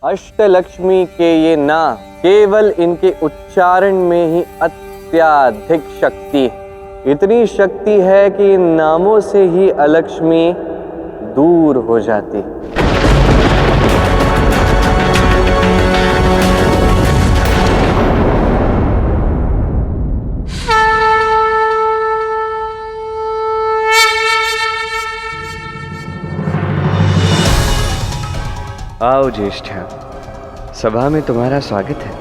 अष्टलक्ष्मी के ये नाम केवल इनके उच्चारण में ही अत्यधिक शक्ति है। इतनी शक्ति है कि इन नामों से ही अलक्ष्मी दूर हो जाती है। आओ ज्येष्ठा, सभा में तुम्हारा स्वागत है।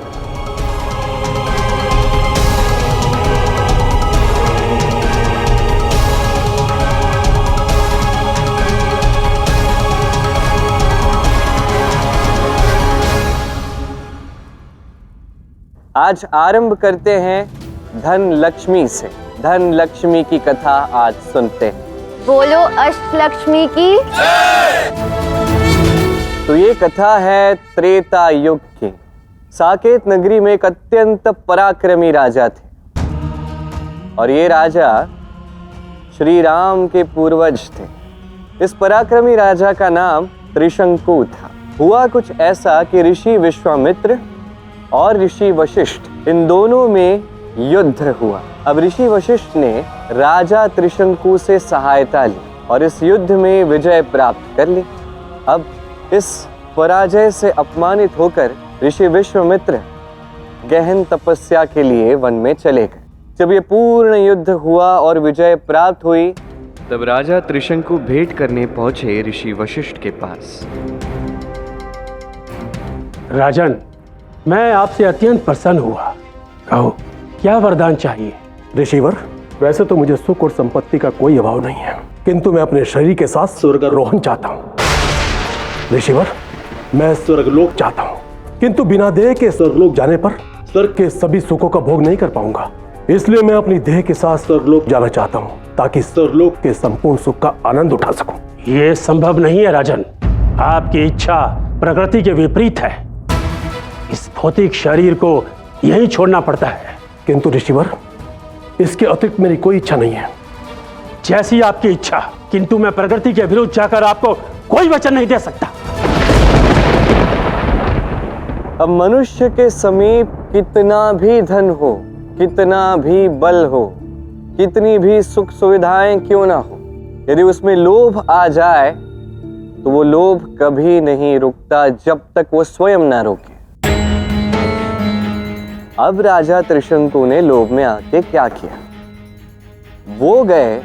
आज आरंभ करते हैं धन लक्ष्मी से। धन लक्ष्मी की कथा आज सुनते हैं। बोलो अष्टलक्ष्मी की। तो ये कथा है त्रेता युग की। साकेत नगरी में एक अत्यंत पराक्रमी राजा थे और ये राजा श्री राम के पूर्वज थे। इस पराक्रमी राजा का नाम त्रिशंकु था। हुआ कुछ ऐसा कि ऋषि विश्वामित्र और ऋषि वशिष्ठ इन दोनों में युद्ध हुआ। अब ऋषि वशिष्ठ ने राजा त्रिशंकु से सहायता ली और इस युद्ध में विजय प्राप्त कर ली। अब इस पराजय से अपमानित होकर ऋषि विश्वामित्र गहन तपस्या के लिए वन में चले गए। जब ये पूर्ण युद्ध हुआ और विजय प्राप्त हुई, तब राजा त्रिशंकु भेंट करने पहुंचे ऋषि वशिष्ठ के पास। राजन, मैं आपसे अत्यंत प्रसन्न हुआ। कहो, क्या वरदान चाहिए? ऋषिवर, वैसे तो मुझे सुख और संपत्ति का कोई अभाव नहीं है, किंतु मैं अपने शरीर के साथ स्वर्गारोहण चाहता हूँ। ऋषिवर, मैं स्वर्गलोक चाहता हूँ, किंतु बिना देह के स्वर्गलोक जाने पर स्वर्ग के सभी सुखों का भोग नहीं कर पाऊंगा। इसलिए मैं अपनी देह के साथ स्वर्गलोक जाना चाहता हूँ, ताकि स्वर्गलोक के संपूर्ण सुख का आनंद उठा सकूं। ये संभव नहीं है राजन। आपकी इच्छा प्रकृति के विपरीत है। इस भौतिक शरीर को यही छोड़ना पड़ता है। किंतु ऋषिवर, इसके अतिरिक्त मेरी कोई इच्छा नहीं है। जैसी आपकी इच्छा, किंतु मैं प्रकृति के विरुद्ध जाकर आपको कोई वचन नहीं दे सकता। अब मनुष्य के समीप कितना भी धन हो, कितना भी बल हो, कितनी भी सुख सुविधाएं क्यों ना हो, यदि उसमें लोभ आ जाए तो वो लोभ कभी नहीं रुकता जब तक वो स्वयं ना रोके। अब राजा त्रिशंकु ने लोभ में आके क्या किया? वो गए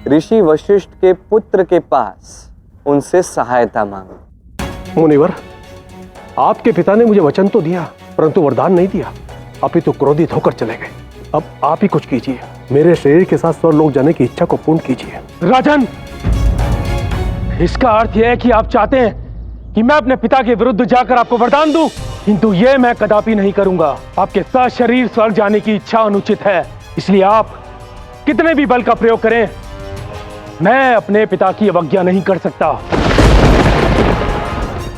ऋषि वशिष्ठ के पुत्र के पास, उनसे सहायता मांगी। मुनिवर, आपके पिता ने मुझे वचन तो दिया, परंतु वरदान नहीं दिया। अपितु क्रोधित होकर चले गए। अब आप ही कुछ कीजिए। मेरे शरीर के साथ स्वर्गलोक जाने की इच्छा को पूर्ण कीजिए। राजन, इसका अर्थ यह है कि आप चाहते हैं कि मैं अपने पिता के विरुद्ध जाकर आपको वरदान दूं, किंतु यह मैं कदापि नहीं करूंगा। आपके सशरीर स्वर्ग जाने की इच्छा अनुचित है, इसलिए आप कितने भी बल का प्रयोग करें, मैं अपने पिता की अवज्ञा नहीं कर सकता।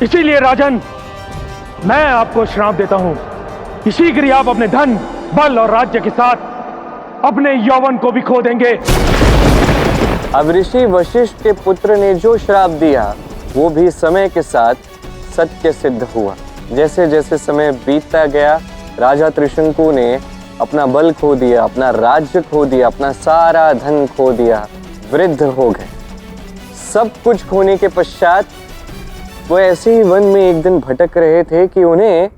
इसीलिए राजन, मैं आपको श्राप देता हूं कि शीघ्र ही आप अपने धन, बल और राज्य के साथ अपने यौवन को भी खो देंगे। अब ऋषि वशिष्ठ के पुत्र ने जो श्राप दिया वो भी समय के साथ सत्य सिद्ध हुआ। जैसे जैसे समय बीतता गया, राजा त्रिशंकु ने अपना बल खो दिया, अपना राज्य खो दिया, अपना सारा धन खो दिया, वृद्ध हो गए। सब कुछ खोने के पश्चात वो ऐसे ही वन में एक दिन भटक रहे थे कि उन्हें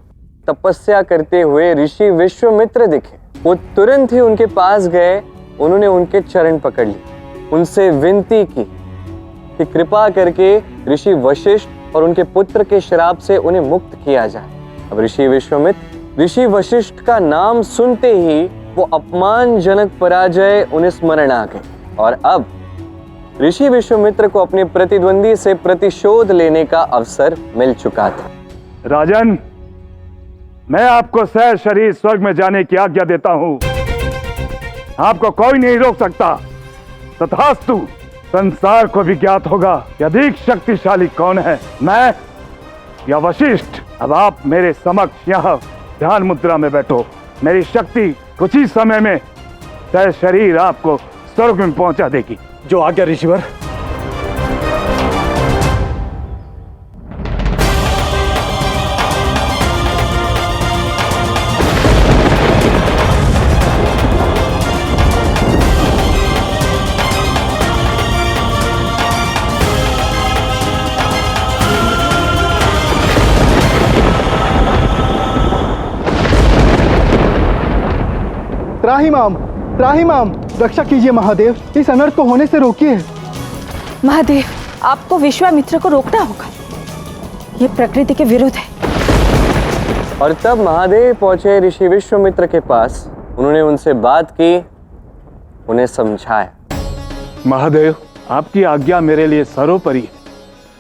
तपस्या करते हुए ऋषि विश्वामित्र दिखे। वो तुरंत ही उनके पास गए, उन्होंने उनके चरण पकड़ लिए, उनसे विनती की कि कृपा करके ऋषि वशिष्ठ और उनके पुत्र के श्राप से उन्हें मुक्त किया जाए। अब ऋषि वशिष्ठ का नाम सुनते ही वो अपमानजनक पराजय उन्हें स्मरण आ गई और अब ऋषि विश्वामित्र को अपने प्रतिद्वंदी से प्रतिशोध लेने का अवसर मिल चुका था। राजन, मैं आपको सह शरीर स्वर्ग में जाने की आज्ञा देता हूं। आपको कोई नहीं रोक सकता। तथास्तु। संसार को भी ज्ञात होगा कि अधिक शक्तिशाली कौन है, मैं या वशिष्ठ। अब आप मेरे समक्ष यहाँ ध्यान मुद्रा में बैठो। मेरी शक्ति कुछ ही समय में सह शरीर आपको स्वर्ग में पहुंचा देगी। जो आज्ञा ऋषिवर। त्राहिमाम, त्राहिमाम, रक्षा कीजिए महादेव, इस अनर्थ को होने से रोकिए। महादेव, आपको विश्वामित्र को रोकना होगा, ये प्रकृति के विरुद्ध है। और तब महादेव पहुंचे ऋषि विश्वामित्र के पास। उन्होंने उनसे बात की, उन्हें समझाया। महादेव, आपकी आज्ञा मेरे लिए सर्वोपरि है,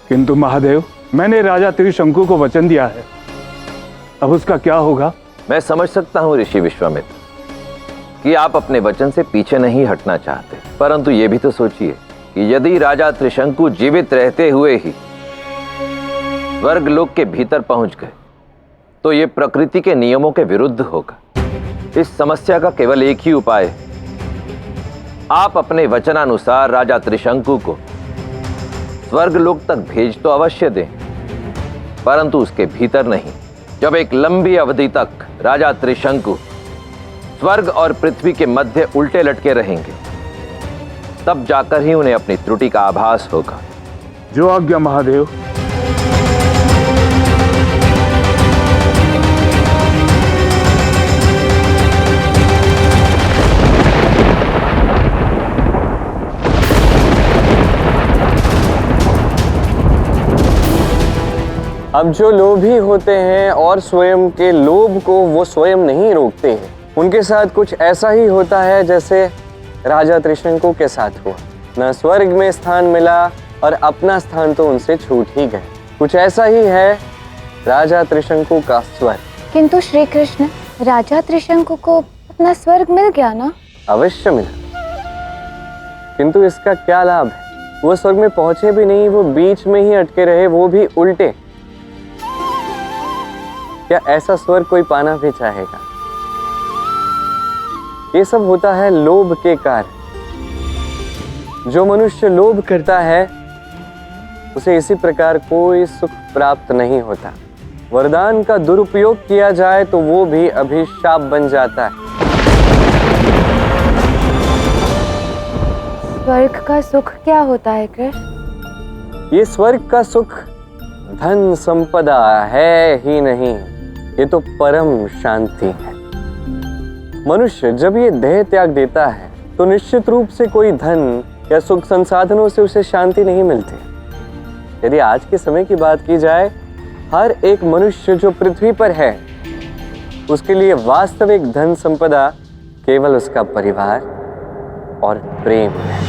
किंतु महादेव, मैंने राजा त्रिशंकु को वचन दिया है, अब उसका क्या होगा? मैं समझ सकता हूं ऋषि विश्वामित्र कि आप अपने वचन से पीछे नहीं हटना चाहते, परंतु ये भी तो सोचिए कि यदि राजा त्रिशंकु जीवित रहते हुए ही स्वर्गलोक के भीतर पहुंच गए तो ये प्रकृति के नियमों के विरुद्ध होगा। इस समस्या का केवल एक ही उपाय है, आप अपने वचनानुसार राजा त्रिशंकु को स्वर्गलोक तक भेज तो अवश्य दें, परंतु उसके भीतर नहीं। जब एक लंबी अवधि तक राजा त्रिशंकु स्वर्ग और पृथ्वी के मध्य उल्टे लटके रहेंगे, तब जाकर ही उन्हें अपनी त्रुटि का आभास होगा। जो आज्ञा महादेव। अब जो लोभी होते हैं और स्वयं के लोभ को वो स्वयं नहीं रोकते हैं, उनके साथ कुछ ऐसा ही होता है जैसे राजा त्रिशंकु के साथ हुआ। न स्वर्ग में स्थान मिला और अपना स्थान तो उनसे छूट ही गए। कुछ ऐसा ही है राजा त्रिशंकु का स्वर्ग। किंतु श्री कृष्ण, राजा त्रिशंकु को अपना स्वर्ग मिल गया ना? अवश्य मिला, किंतु इसका क्या लाभ है? वो स्वर्ग में पहुंचे भी नहीं, वो बीच में ही अटके रहे, वो भी उल्टे। क्या ऐसा स्वर्ग कोई पाना भी चाहेगा? ये सब होता है लोभ के कारण। जो मनुष्य लोभ करता है उसे इसी प्रकार कोई सुख प्राप्त नहीं होता। वरदान का दुरुपयोग किया जाए तो वो भी अभिशाप बन जाता है। स्वर्ग का सुख क्या होता है कृष्ण? ये स्वर्ग का सुख धन संपदा है ही नहीं, ये तो परम शांति है। मनुष्य जब ये देह त्याग देता है तो निश्चित रूप से कोई धन या सुख संसाधनों से उसे शांति नहीं मिलती। यदि आज के समय की बात की जाए, हर एक मनुष्य जो पृथ्वी पर है उसके लिए वास्तविक धन संपदा केवल उसका परिवार और प्रेम है।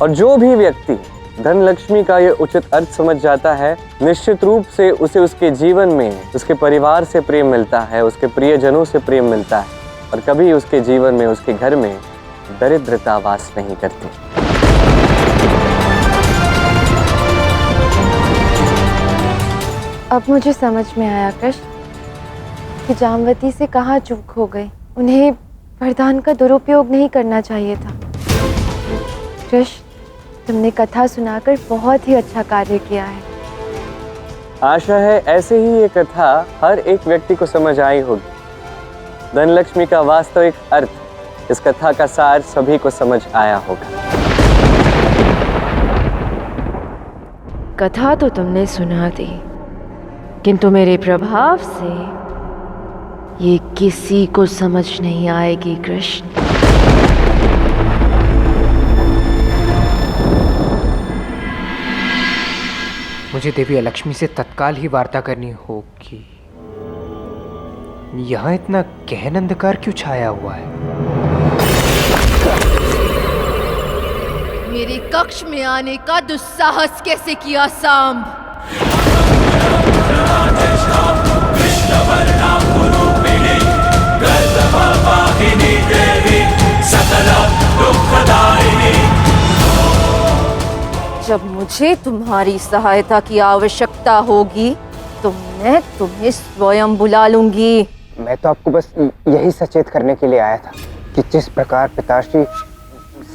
और जो भी व्यक्ति धन लक्ष्मी का ये उचित अर्थ समझ जाता है, निश्चित रूप से उसे उसके जीवन में उसके परिवार से प्रेम मिलता है, उसके प्रियजनों से प्रेम मिलता है, और कभी उसके जीवन में, उसके घर में दरिद्रता वास नहीं करती। अब मुझे समझ में आया कृष्ण कि जामवती से कहाँ चूक हो गई। उन्हें वरदान का दुरुपयोग नहीं करना चाहिए था। कृष्ण, तुमने कथा सुनाकर बहुत ही अच्छा कार्य किया है। आशा है ऐसे ही ये कथा हर एक व्यक्ति को समझ आई होगी। धनलक्ष्मी का वास्तविक अर्थ, इस कथा का सार सभी को समझ आया होगा। कथा तो तुमने सुना दी, किंतु मेरे प्रभाव से ये किसी को समझ नहीं आएगी कृष्ण। मुझे देवी लक्ष्मी से तत्काल ही वार्ता करनी होगी। यहाँ इतना गहन अंधकार क्यों छाया हुआ है? मेरे कक्ष में आने का दुस्साहस कैसे किया सांब? जब मुझे तुम्हारी सहायता की आवश्यकता होगी तो मैं तुम्हें स्वयं बुला लूंगी। मैं तो आपको बस यही सचेत करने के लिए आया था कि जिस प्रकार पिताश्री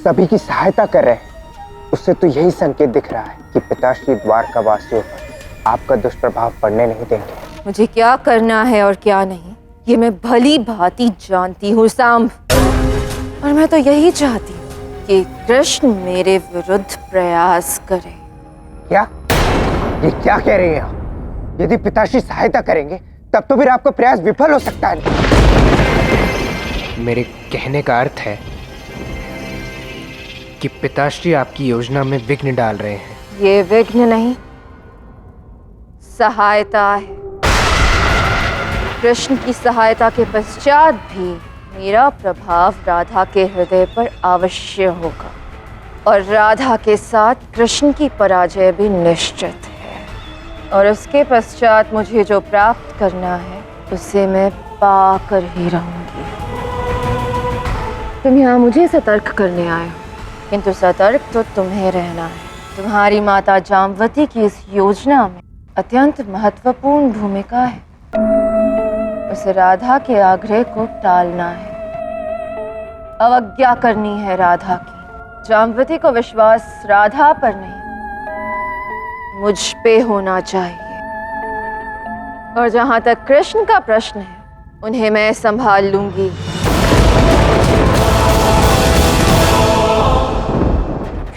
सभी की सहायता कर रहे हैं, उससे तो यही संकेत दिख रहा है कि पिताश्री द्वारका वासियों पर आपका दुष्प्रभाव पड़ने नहीं देंगे। मुझे क्या करना है और क्या नहीं, ये मैं भली भांति जानती हूँ सांब। और मैं तो यही चाहती हूँ कि कृष्ण मेरे विरुद्ध प्रयास करे। क्या? ये क्या कह रही हैं आप? यदि पिताश्री सहायता करेंगे तब तो फिर आपका प्रयास विफल हो सकता है। मेरे कहने का अर्थ है कि पिताश्री आपकी योजना में विघ्न डाल रहे हैं। ये विघ्न नहीं, सहायता है। कृष्ण की सहायता के पश्चात भी मेरा प्रभाव राधा के हृदय पर अवश्य होगा और राधा के साथ कृष्ण की पराजय भी निश्चित है। और उसके पश्चात मुझे जो प्राप्त करना है उसे मैं पाकर ही रहूंगी। तुम यहाँ मुझे सतर्क करने आए हो, किंतु सतर्क तो तुम्हें रहना है। तुम्हारी माता जामवती की इस योजना में अत्यंत महत्वपूर्ण भूमिका है। उसे राधा के आग्रह को टालना है, अवज्ञा करनी है राधा की। जामवती को विश्वास राधा पर नहीं, मुझ पे होना चाहिए। और जहां तक कृष्ण का प्रश्न है, उन्हें मैं संभाल लूंगी।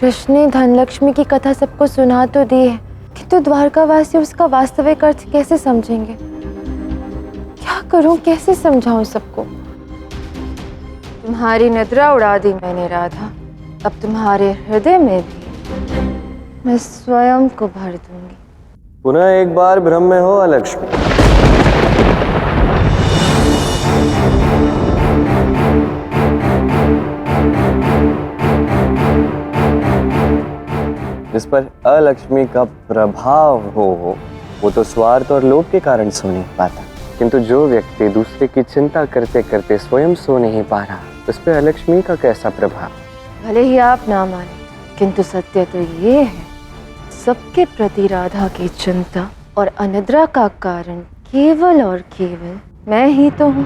कृष्ण ने धनलक्ष्मी की कथा सबको सुना तो दी है, किंतु द्वारकावासी उसका वास्तविक अर्थ कैसे समझेंगे? क्या करूं, कैसे समझाऊं सबको? तुम्हारी निद्रा उड़ा दी मैंने राधा, अब तुम्हारे हृदय में भी मैं स्वयं को भर दूंगी। पुनः एक बार भ्रम में हो अलक्ष्मी। जिस पर अलक्ष्मी का प्रभाव हो वो तो स्वार्थ और लोभ के कारण सो नहीं पाता, किंतु जो व्यक्ति दूसरे की चिंता करते करते स्वयं सो नहीं पा रहा, उस पर अलक्ष्मी का कैसा प्रभाव? भले ही आप ना माने, किंतु सत्य तो ये है, सबके प्रति राधा की चिंता और अनिद्रा का कारण केवल और केवल मैं ही तो हूँ।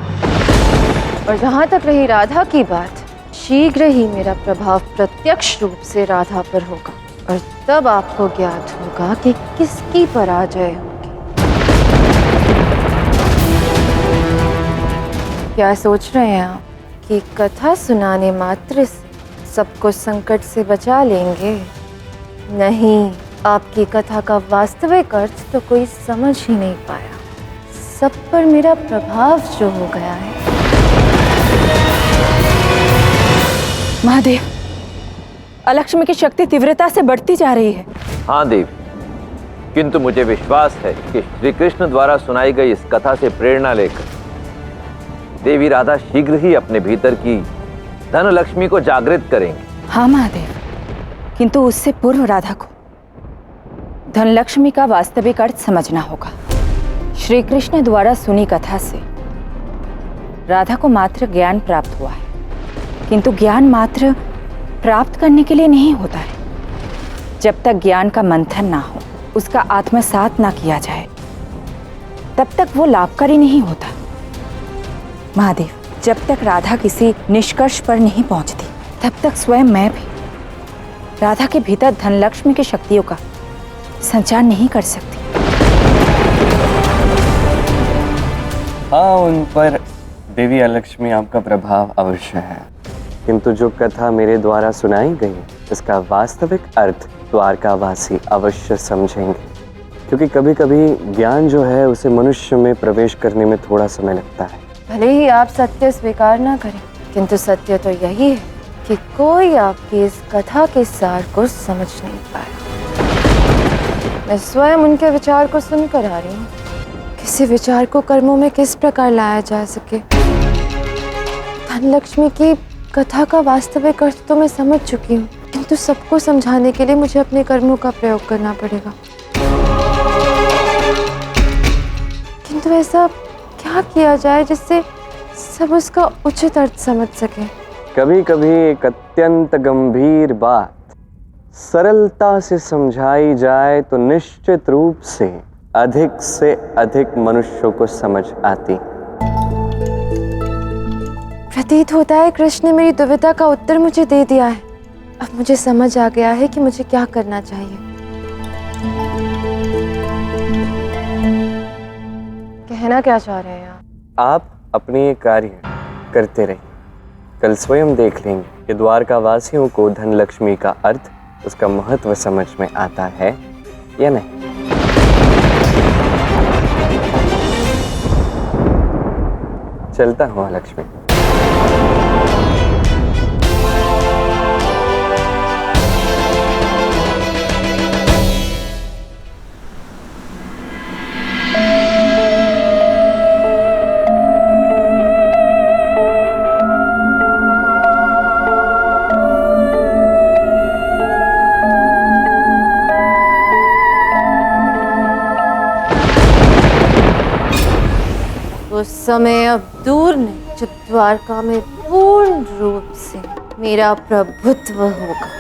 और जहाँ तक रही राधा की बात, शीघ्र ही मेरा प्रभाव प्रत्यक्ष रूप से राधा पर होगा और तब आपको ज्ञात होगा कि किसकी पराजय होगी। क्या सोच रहे हैं आप कि कथा सुनाने मात्र से सबको संकट से बचा लेंगे? नहीं, आपकी कथा का वास्तविक अर्थ तो कोई समझ ही नहीं पाया। सब पर मेरा प्रभाव जो हो गया है। महादेव, अलक्ष्मी की शक्ति तीव्रता से बढ़ती जा रही है। हाँ देवी, किंतु मुझे विश्वास है कि श्री कृष्ण द्वारा सुनाई गई इस कथा से प्रेरणा लेकर देवी राधा शीघ्र ही अपने भीतर की धनलक्ष्मी को जागृत करेंगे। हाँ महादेव, किंतु उससे पूर्व राधा को धनलक्ष्मी का वास्तविक अर्थ समझना होगा। श्री कृष्ण द्वारा सुनी कथा से राधा को मात्र ज्ञान प्राप्त हुआ है, किंतु ज्ञान मात्र प्राप्त करने के लिए नहीं होता है। जब तक ज्ञान का मंथन ना हो, उसका आत्मसात ना किया जाए, तब तक वो लाभकारी नहीं होता। महादेव, जब तक राधा किसी निष्कर्ष पर नहीं पहुंचती, तब तक स्वयं मैं भी राधा के भीतर धनलक्ष्मी की शक्तियों का संचार नहीं कर सकती। हाँ, उन पर देवी अलक्ष्मी आपका प्रभाव अवश्य है, किंतु जो कथा मेरे द्वारा सुनाई गई इसका वास्तविक अर्थ द्वारकावासी अवश्य समझेंगे, क्योंकि कभी कभी ज्ञान जो है उसे मनुष्य में प्रवेश करने में थोड़ा समय लगता है। भले ही आप सत्य स्वीकार ना करें, किंतु सत्य तो यही है कि कोई आपकी इस कथा के सार को समझ नहीं पाया। मैं स्वयं उनके विचार को सुनकर आ रही हूँ। किसी विचार को कर्मों में किस प्रकार लाया जा सके। धनलक्ष्मी की कथा का वास्तविक अर्थ तो मैं समझ चुकी हूँ, किंतु सबको समझाने के लिए मुझे अपने कर्मों का प्रयोग करना पड़ेगा। किंतु ऐसा क्या किया जाए जिससे सब उसका उचित अर्थ समझ सके? कभी कभी एक अत्यंत गंभीर बात सरलता से समझाई जाए तो निश्चित रूप से अधिक मनुष्यों को समझ आती। प्रतीत होता है कृष्ण ने मेरी दुविधा का उत्तर मुझे दे दिया है। अब मुझे समझ आ गया है कि मुझे क्या करना चाहिए। कहना क्या चाह रहे हैं आप अपने ये कार्य करते रहिए, कल स्वयं देख लेंगे कि द्वारकावासियों को धनलक्ष्मी का अर्थ, उसका महत्व समझ में आता है या नहीं। चलता हूँ महालक्ष्मी। वो समय अब दूर नहीं जब द्वारका में पूर्ण रूप से मेरा प्रभुत्व होगा।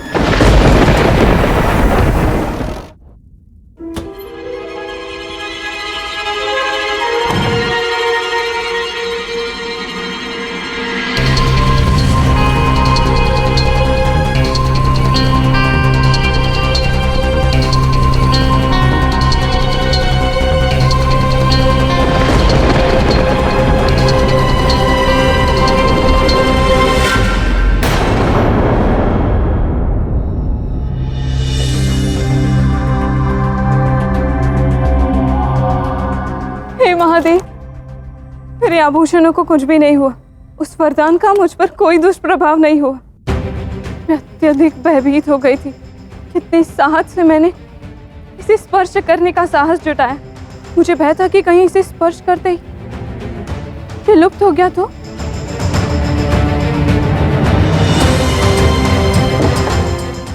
महादेव, मेरे आभूषणों को कुछ भी नहीं हुआ। उस वरदान का मुझ पर कोई दुष्प्रभाव नहीं हुआ। मैं अत्यधिक भयभीत हो गई थी। कितने साहस से मैंने इसे स्पर्श करने का साहस जुटाया। मुझे भय था कि कहीं इसे स्पर्श करते ही ये लुप्त हो गया तो।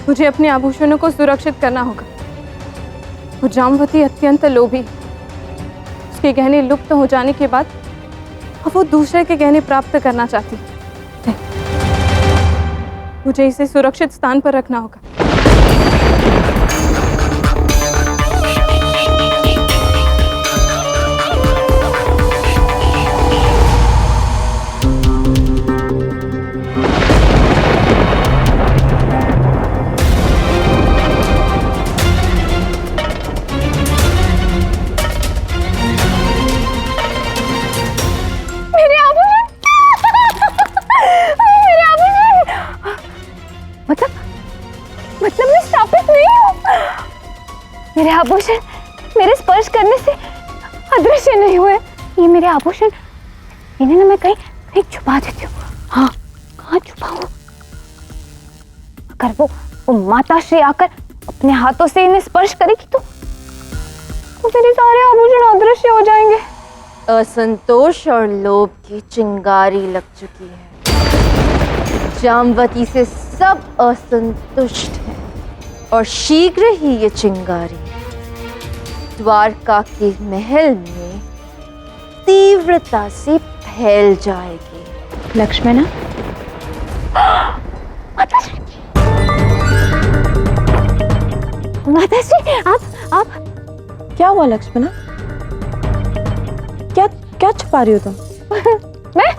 मुझे अपने आभूषणों को सुरक्षित करना होगा। वो जामवती अत्यंत लोभी, के गहने लुप्त हो जाने के बाद अब वो दूसरे के गहने प्राप्त करना चाहती है। मुझे इसे सुरक्षित स्थान पर रखना होगा। मेरे आभूषण मेरे स्पर्श करने से अदृश्य नहीं हुए। ये मेरे आभूषण, इन्हें ना मैं कहीं कहीं छुपा देती हूँ। हाँ, कहाँ छुपाऊँ? अगर वो माता श्री आकर अपने हाथों से इन्हें स्पर्श करेगी तो मेरे सारे आभूषण अदृश्य हो जाएंगे। असंतोष और लोभ की चिंगारी लग चुकी है। जामवती से सब असंतुष्ट हैं और शीघ्र ही ये चिंगारी द्वारका के महल में तीव्रता से फैल जाएगी। लक्ष्मणा, माताश्री, आप क्या हुआ लक्ष्मणा? क्या छुपा रही हो तुम? मैं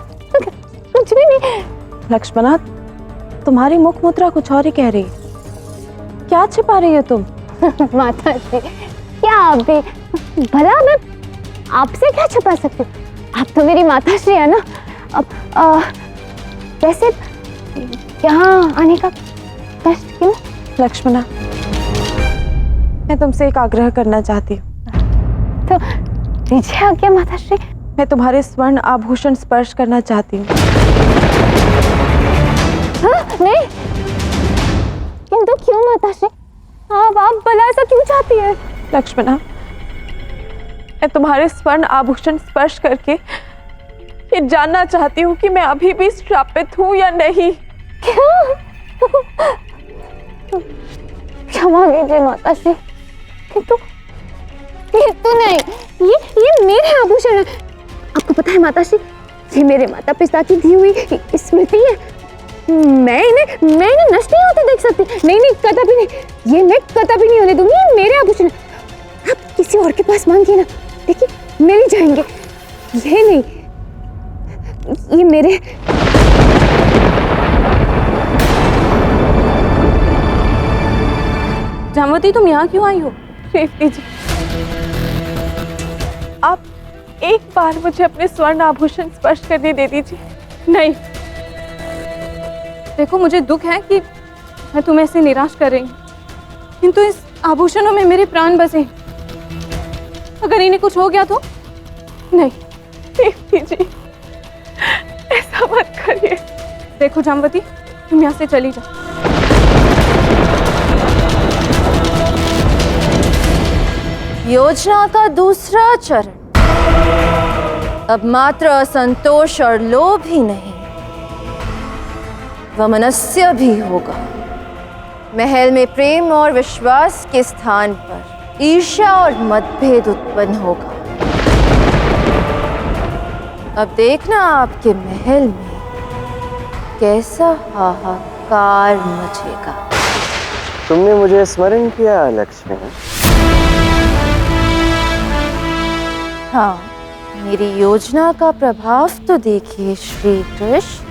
कुछ भी नहीं। लक्ष्मणा, तुम्हारी मुख मुद्रा कुछ और ही कह रही है। क्या छिपा रही हो तुम? माताश्री, क्या आप भी भला मैं आपसे क्या छुपा सकती हूँ? आप तो मेरी माताश्री है ना। अब वैसे यहाँ आने का कष्ट क्यों? लक्ष्मणा, मैं तुमसे एक आग्रह करना चाहती हूँ। तो दीजिए आज्ञा माताश्री। मैं तुम्हारे स्वर्ण आभूषण स्पर्श करना चाहती हूँ। हाँ, नहीं, किंतु क्यों माताश्री? आप भला ऐसा क्यों चाहती है? लक्ष्मणा, मैं तुम्हारे स्वर्ण आभूषण स्पर्श करके ये जानना चाहती हूँ कि मैं अभी भी श्रापित हूँ या नहीं। क्या? क्षमा कीजिए माताश्री, किंतु नहीं, ये मेरे आभूषण है। आपको पता है माताश्री, ये मेरे माता पिता की दी हुई स्मृति है। मैं इन्हें नष्ट नहीं होते देख सकती। नहीं, कदापि नहीं। ये मैं कदापि नहीं होने दूंगी। ये मेरे आभूषण है। आप किसी और के पास मांगिए ना, देखिए मिल ही जाएंगे। ये नहीं, ये मेरे। जामवती, तुम यहाँ क्यों आई हो? रेवती जी, आप एक बार मुझे अपने स्वर्ण आभूषण स्पर्श करने दे दीजिए। नहीं, देखो मुझे दुख है कि मैं तुम्हें ऐसे निराश कर रही हूँ, किंतु इस आभूषणों में मेरे प्राण बसे। अगर इन्हें कुछ हो गया तो? नहीं। रेवती जी, ऐसा मत करिए। देखो जामवती, तुम यहाँ से चली जाओ। योजना का दूसरा चरण अब मात्र असंतोष और लोभ ही नहीं, वमनस्य भी होगा। महल में प्रेम और विश्वास के स्थान पर ईर्ष्या और मतभेद उत्पन्न होगा। अब देखना आपके महल में कैसा हाहाकार मचेगा। तुमने मुझे स्मरण किया लक्ष्मी। हाँ, मेरी योजना का प्रभाव तो देखिए श्री कृष्ण।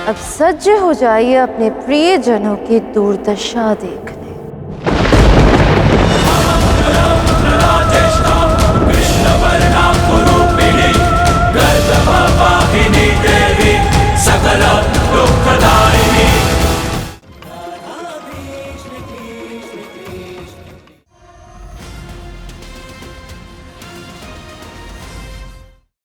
अब सज्ज हो जाइए अपने प्रियजनों की दुर्दशा देखने।